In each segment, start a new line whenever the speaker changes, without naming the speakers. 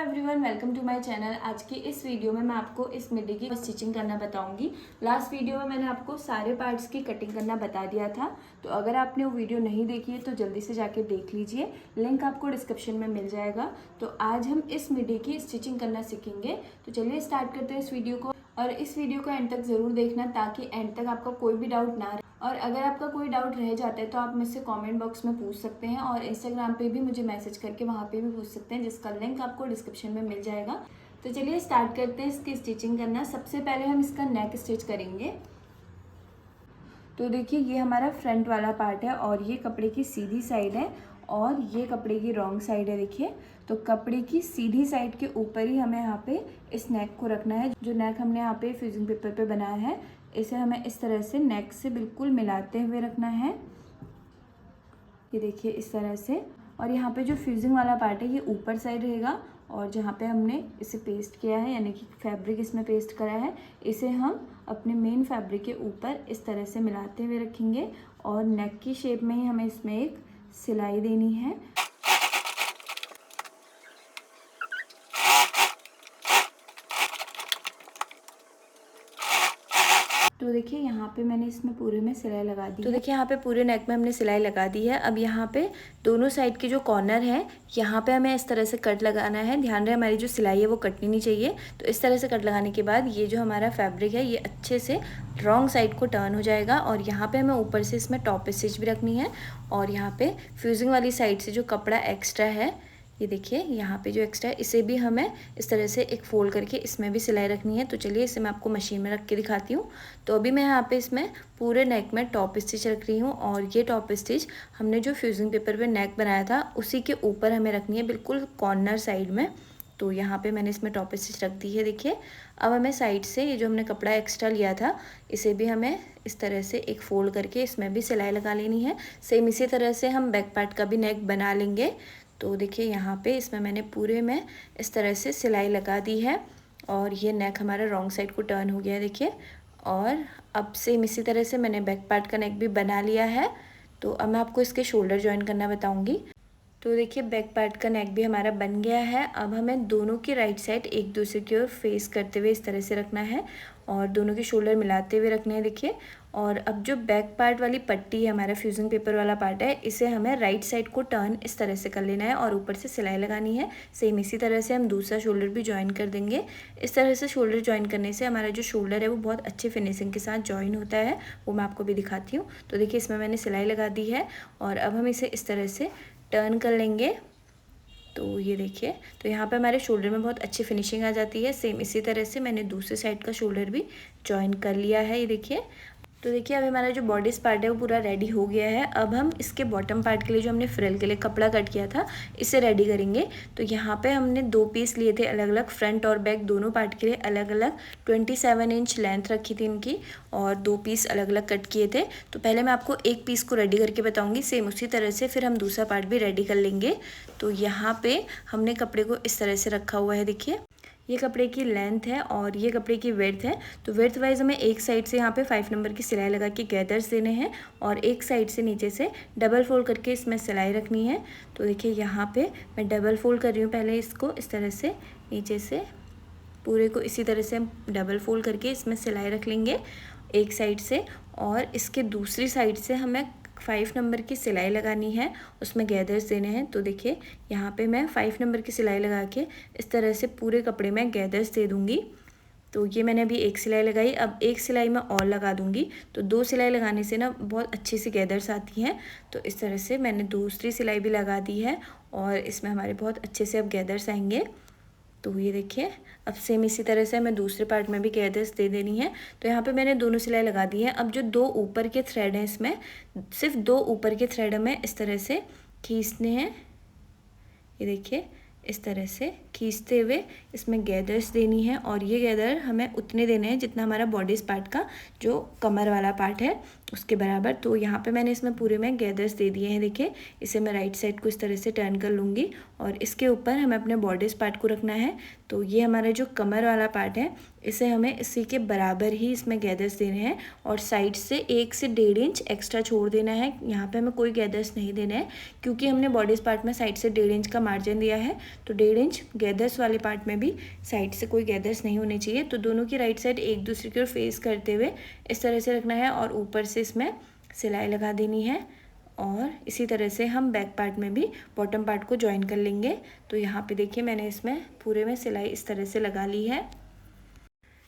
Everyone, welcome to my channel. आज की इस वीडियो में मैं आपको इस मिडी की स्टिचिंग करना बताऊंगी। लास्ट वीडियो में मैंने आपको सारे पार्ट्स की कटिंग करना बता दिया था, तो अगर आपने वो वीडियो नहीं देखी है तो जल्दी से जाके देख लीजिए, लिंक आपको डिस्क्रिप्शन में मिल जाएगा। तो आज हम इस मिडी की स्टिचिंग करना सीखेंगे। तो चलिए स्टार्ट करते हैं इस वीडियो को, और इस वीडियो को एंड तक ज़रूर देखना ताकि एंड तक आपका कोई भी डाउट ना रहे। और अगर आपका कोई डाउट रह जाता है तो आप मुझसे कमेंट बॉक्स में पूछ सकते हैं, और इंस्टाग्राम पे भी मुझे मैसेज करके वहाँ पे भी पूछ सकते हैं, जिसका लिंक आपको डिस्क्रिप्शन में मिल जाएगा। तो चलिए स्टार्ट करते हैं इसकी स्टिचिंग करना। सबसे पहले हम इसका नेक स्टिच करेंगे। तो देखिए, ये हमारा फ्रंट वाला पार्ट है और ये कपड़े की सीधी साइड है और ये कपड़े की रॉन्ग साइड है। देखिए, तो कपड़े की सीधी साइड के ऊपर ही हमें यहाँ पे इस नेक को रखना है। जो नेक हमने यहाँ पे फ्यूजिंग पेपर पे बनाया है, इसे हमें इस तरह से नेक से बिल्कुल मिलाते हुए रखना है। ये देखिए इस तरह से। और यहाँ पे जो फ्यूजिंग वाला पार्ट है ये ऊपर साइड रहेगा, और जहाँ पे हमने इसे पेस्ट किया है यानी कि फैब्रिक इसमें पेस्ट करा है, इसे हम अपने मेन फैब्रिक के ऊपर इस तरह से मिलाते हुए रखेंगे। और नेक की शेप में ही हमें इसमें एक सिलाई देनी है। तो देखिए यहाँ पे मैंने इसमें पूरे में सिलाई लगा दी। तो देखिए यहाँ पे पूरे नेक में हमने सिलाई लगा दी है। अब यहाँ पे दोनों साइड की जो कॉर्नर है, यहाँ पे हमें इस तरह से कट लगाना है। ध्यान रहे हमारी जो सिलाई है वो कटनी नहीं चाहिए। तो इस तरह से कट लगाने के बाद ये जो हमारा फैब्रिक है ये अच्छे से रॉन्ग साइड को टर्न हो जाएगा। और यहाँ पे हमें ऊपर से इसमें टॉप स्टिच भी रखनी है। और यहाँ पे फ्यूजिंग वाली साइड से जो कपड़ा एक्स्ट्रा है, ये देखिए यहाँ पे जो एक्स्ट्रा है, इसे भी हमें इस तरह से एक फोल्ड करके इसमें भी सिलाई रखनी है। तो चलिए इसे मैं आपको मशीन में रख के दिखाती हूँ। तो अभी मैं यहाँ पे इसमें पूरे नेक में टॉप स्टिच रख रही हूँ, और ये टॉप स्टिच हमने जो फ्यूजिंग पेपर पे नेक बनाया था उसी के ऊपर हमें रखनी है, बिल्कुल कॉर्नर साइड में। तो यहाँ पे मैंने इसमें टॉप स्टिच रख दी है। देखिए, अब हमें साइड से ये जो हमने कपड़ा एक्स्ट्रा लिया था, इसे भी हमें इस तरह से एक फोल्ड करके इसमें भी सिलाई लगा लेनी है। सेम इसी तरह से हम बैक पार्ट का भी नेक बना लेंगे। तो देखिए यहाँ पे इसमें मैंने पूरे में इस तरह से सिलाई लगा दी है, और ये नेक हमारा रॉन्ग साइड को टर्न हो गया है। देखिए, और अब सेम इसी तरह से मैंने बैक पार्ट का नेक भी बना लिया है। तो अब मैं आपको इसके शोल्डर जॉइन करना बताऊंगी। तो देखिए बैक पार्ट का नेक भी हमारा बन गया है। अब हमें दोनों की राइट साइड एक दूसरे की ओर फेस करते हुए इस तरह से रखना है, और दोनों के शोल्डर मिलाते हुए रखने हैं। देखिए, और अब जो बैक पार्ट वाली पट्टी है, हमारा फ्यूजिंग पेपर वाला पार्ट है, इसे हमें राइट साइड को टर्न इस तरह से कर लेना है और ऊपर से सिलाई लगानी है। सेम इसी तरह से हम दूसरा शोल्डर भी ज्वाइन कर देंगे। इस तरह से शोल्डर ज्वाइन करने से हमारा जो शोल्डर है वो बहुत अच्छे फिनिशिंग के साथ ज्वाइन होता है, वो मैं आपको भी दिखाती हूँ। तो देखिए इसमें मैंने सिलाई लगा दी है, और अब हम इसे इस तरह से टर्न कर लेंगे। तो ये देखिए, तो यहाँ पे हमारे शोल्डर में बहुत अच्छी फिनिशिंग आ जाती है। सेम इसी तरह से मैंने दूसरे साइड का शोल्डर भी जॉइन कर लिया है। ये देखिए, तो देखिए अभी हमारा जो बॉडी पार्ट है वो पूरा रेडी हो गया है। अब हम इसके बॉटम पार्ट के लिए जो हमने फ्रिल के लिए कपड़ा कट किया था, इसे रेडी करेंगे। तो यहाँ पे हमने 2 पीस लिए थे अलग अलग, फ्रंट और बैक दोनों पार्ट के लिए अलग अलग 27 इंच लेंथ रखी थी इनकी, और 2 पीस अलग अलग कट किए थे। तो पहले मैं आपको एक पीस को रेडी करके बताऊँगी, सेम उसी तरह से फिर हम दूसरा पार्ट भी रेडी कर लेंगे। तो यहाँ पर हमने कपड़े को इस तरह से रखा हुआ है। देखिए, ये कपड़े की लेंथ है और ये कपड़े की विड्थ है। तो विड्थ वाइज हमें एक साइड से यहाँ पे 5 नंबर की सिलाई लगा के गैदर्स देने हैं, और एक साइड से नीचे से डबल फोल्ड करके इसमें सिलाई रखनी है। तो देखिए यहाँ पे मैं डबल फोल्ड कर रही हूँ पहले इसको इस तरह से, नीचे से पूरे को इसी तरह से हम डबल फोल्ड करके इसमें सिलाई रख लेंगे एक साइड से, और इसके दूसरी साइड से हमें 5 नंबर की सिलाई लगानी है, उसमें गैदर्स देने हैं। तो देखिए यहाँ पे मैं 5 नंबर की सिलाई लगा के इस तरह से पूरे कपड़े में गैदर्स दे दूँगी। तो ये मैंने अभी एक सिलाई लगाई, अब एक सिलाई मैं और लगा दूँगी। तो 2 सिलाई लगाने से ना बहुत अच्छी सी गैदर्स आती हैं। तो इस तरह से मैंने दूसरी सिलाई भी लगा दी है, और इसमें हमारे बहुत अच्छे से अब गैदर्स आएंगे। तो ये देखिए, अब सेम इसी तरह से हमें दूसरे पार्ट में भी गैदर्स दे देनी है। तो यहाँ पे मैंने दोनों सिलाई लगा दी है। अब जो 2 ऊपर के थ्रेड हैं, इसमें सिर्फ 2 ऊपर के थ्रेड हमें इस तरह से खींचने हैं। ये देखिए इस तरह से खींचते हुए इसमें गैदर्स देनी है, और ये गैदर हमें उतने देने हैं जितना हमारा बॉडी पार्ट का जो कमर वाला पार्ट है। उसके बराबर। तो यहाँ पे मैंने इसमें पूरे में गैदर्स दे दिए हैं। देखिए इसे मैं राइट साइड को इस तरह से टर्न कर लूँगी और इसके ऊपर हमें अपने बॉडीज़ पार्ट को रखना है। तो ये हमारा जो कमर वाला पार्ट है इसे हमें इसी के बराबर ही इसमें गैदर्स देने हैं और साइड से 1 से 1.5 इंच एक्स्ट्रा छोड़ देना है। यहाँ पे हमें कोई गैदर्स नहीं देने हैं क्योंकि हमने बॉडीज़ पार्ट में साइड से 1.5 इंच का मार्जिन दिया है। तो 1.5 इंच गैदर्स वाले पार्ट में भी साइड से कोई गैदर्स नहीं होने चाहिए। तो दोनों की राइट साइड एक दूसरे की ओर फेस करते हुए इस तरह से रखना है और ऊपर से इसमें सिलाई लगा देनी है। और इसी तरह से हम बैक पार्ट में भी बॉटम पार्ट को जॉइन कर लेंगे। तो यहाँ पे देखिए मैंने इसमें पूरे में सिलाई इस तरह से लगा ली है।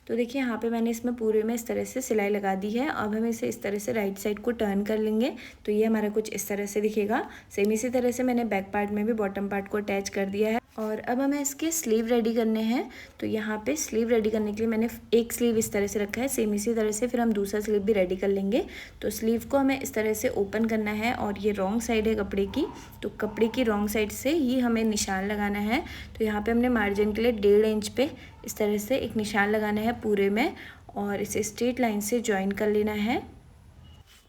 तो देखिए यहाँ पे मैंने इसमें पूरे में इस तरह से सिलाई लगा दी है। अब हम इसे इस तरह से राइट साइड को टर्न कर लेंगे तो ये हमारा कुछ इस तरह से दिखेगा। सेम इसी तरह से मैंने बैक पार्ट में भी बॉटम पार्ट को अटैच कर दिया है। और अब हमें इसके स्लीव रेडी करने हैं। तो यहाँ पे स्लीव रेडी करने के लिए मैंने एक स्लीव इस तरह से रखा है। सेम इसी तरह से फिर हम दूसरा स्लीव भी रेडी कर लेंगे। तो स्लीव को हमें इस तरह से ओपन करना है और ये रॉन्ग साइड है कपड़े की, तो कपड़े की रॉन्ग साइड से ही हमें निशान लगाना है। तो यहाँ पे हमने मार्जिन के लिए 1.5 इंच पे इस तरह से एक निशान लगाना है पूरे में और इसे स्ट्रेट लाइन से जॉइन कर लेना है।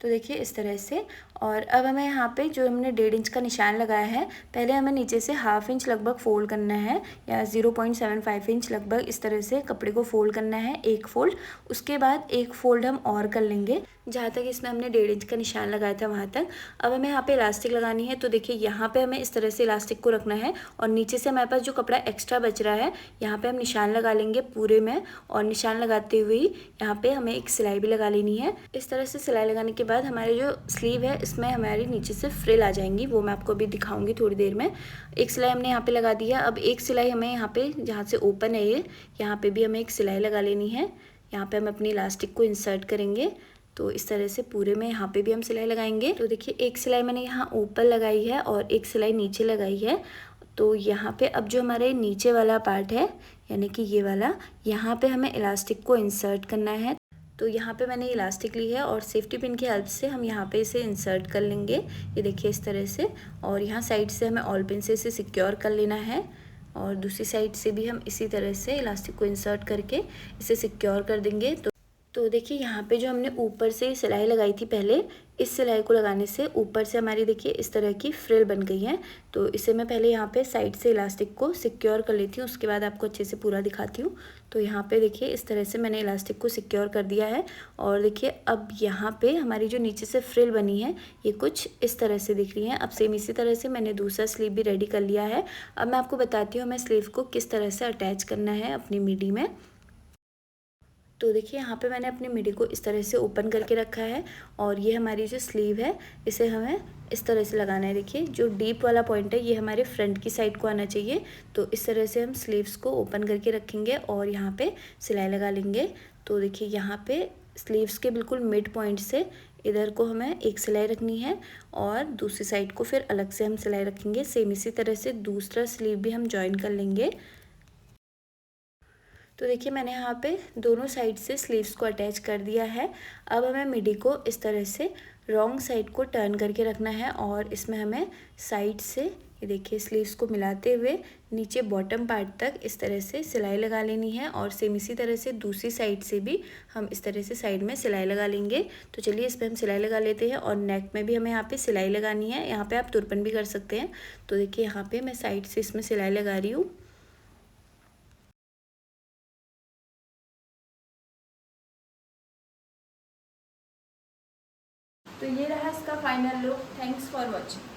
तो देखिए इस तरह से। और अब हमें यहाँ पे जो हमने 1.5 इंच का निशान लगाया है पहले हमें नीचे से 1/2 इंच लगभग फोल्ड करना है या 0.75 इंच लगभग इस तरह से कपड़े को फोल्ड करना है, एक फोल्ड। उसके बाद एक फोल्ड हम और कर लेंगे जहाँ तक इसमें हमने 1.5 इंच का निशान लगाया था वहाँ तक। अब हमें यहाँ पे इलास्टिक लगानी है। तो देखिए यहाँ पे हमें इस तरह से इलास्टिक को रखना है और नीचे से हमारे पास जो कपड़ा एक्स्ट्रा बच रहा है यहाँ पे हम निशान लगा लेंगे पूरे में। और निशान लगाते हुए यहाँ पे हमें एक सिलाई भी लगा लेनी है। इस तरह से सिलाई लगाने के बाद हमारे जो स्लीव है इसमें हमारी नीचे से फ्रिल आ जाएंगी, वो मैं आपको अभी दिखाऊंगी थोड़ी देर में। एक सिलाई हमने यहाँ पे लगा दी है। अब एक सिलाई हमें यहाँ पे जहाँ से ओपन है ये यहाँ पे भी हमें एक सिलाई लगा लेनी है। यहाँ पे हम अपनी इलास्टिक को इंसर्ट करेंगे तो इस तरह से पूरे में यहाँ पे भी हम सिलाई लगाएंगे। तो देखिए एक सिलाई मैंने यहाँ ऊपर लगाई है और एक सिलाई नीचे लगाई है। तो यहाँ पे अब जो हमारे नीचे वाला पार्ट है यानी कि ये वाला, यहाँ पे हमें इलास्टिक को इंसर्ट करना है। तो यहाँ पे मैंने इलास्टिक ली है और सेफ्टी पिन की हेल्प से हम यहाँ पे इसे इंसर्ट कर लेंगे। ये देखिए इस तरह से। और यहाँ साइड से हमें ऑल पिन से इसे सिक्योर कर लेना है और दूसरी साइड से भी हम इसी तरह से इलास्टिक को इंसर्ट करके इसे सिक्योर कर देंगे। तो देखिए यहाँ पे जो हमने ऊपर से सिलाई लगाई थी पहले, इस सिलाई को लगाने से ऊपर से हमारी देखिए इस तरह की फ्रिल बन गई है। तो इसे मैं पहले यहाँ पे साइड से इलास्टिक को सिक्योर कर लेती हूँ, उसके बाद आपको अच्छे से पूरा दिखाती हूँ। तो यहाँ पे देखिए इस तरह से मैंने इलास्टिक को सिक्योर कर दिया है। और देखिए अब यहाँ पे हमारी जो नीचे से फ्रिल बनी है ये कुछ इस तरह से दिख रही है। अब सेम इसी तरह से मैंने दूसरा स्लीव भी रेडी कर लिया है। अब मैं आपको बताती हूँ हमें स्लीव को किस तरह से अटैच करना है अपनी मिडी में। तो देखिए यहाँ पे मैंने अपनी मिडी को इस तरह से ओपन करके रखा है और ये हमारी जो स्लीव है इसे हमें इस तरह से लगाना है। देखिए जो डीप वाला पॉइंट है ये हमारे फ्रंट की साइड को आना चाहिए। तो इस तरह से हम स्लीव्स को ओपन करके रखेंगे और यहाँ पे सिलाई लगा लेंगे। तो देखिए यहाँ पे स्लीव्स के बिल्कुल मिड पॉइंट से इधर को हमें एक सिलाई रखनी है और दूसरी साइड को फिर अलग से हम सिलाई रखेंगे। सेम इसी तरह से दूसरा स्लीव भी हम जॉइन कर लेंगे। तो देखिए मैंने यहाँ पे दोनों साइड से स्लीव्स को अटैच कर दिया है। अब हमें मिडी को इस तरह से रॉन्ग साइड को टर्न करके रखना है और इसमें हमें साइड से ये देखिए स्लीव्स को मिलाते हुए नीचे बॉटम पार्ट तक इस तरह से सिलाई लगा लेनी है। और सेम इसी तरह से दूसरी साइड से भी हम इस तरह से साइड में सिलाई लगा लेंगे। तो चलिए इस पर हम सिलाई लगा लेते हैं। और नेक में भी हमें यहाँ पे सिलाई लगानी है, यहाँ पे आप तुरपन भी कर सकते हैं। तो देखिए यहाँ पे मैं साइड से इसमें सिलाई लगा रही हूँ। तो ये रहा इसका final look. Thanks for watching.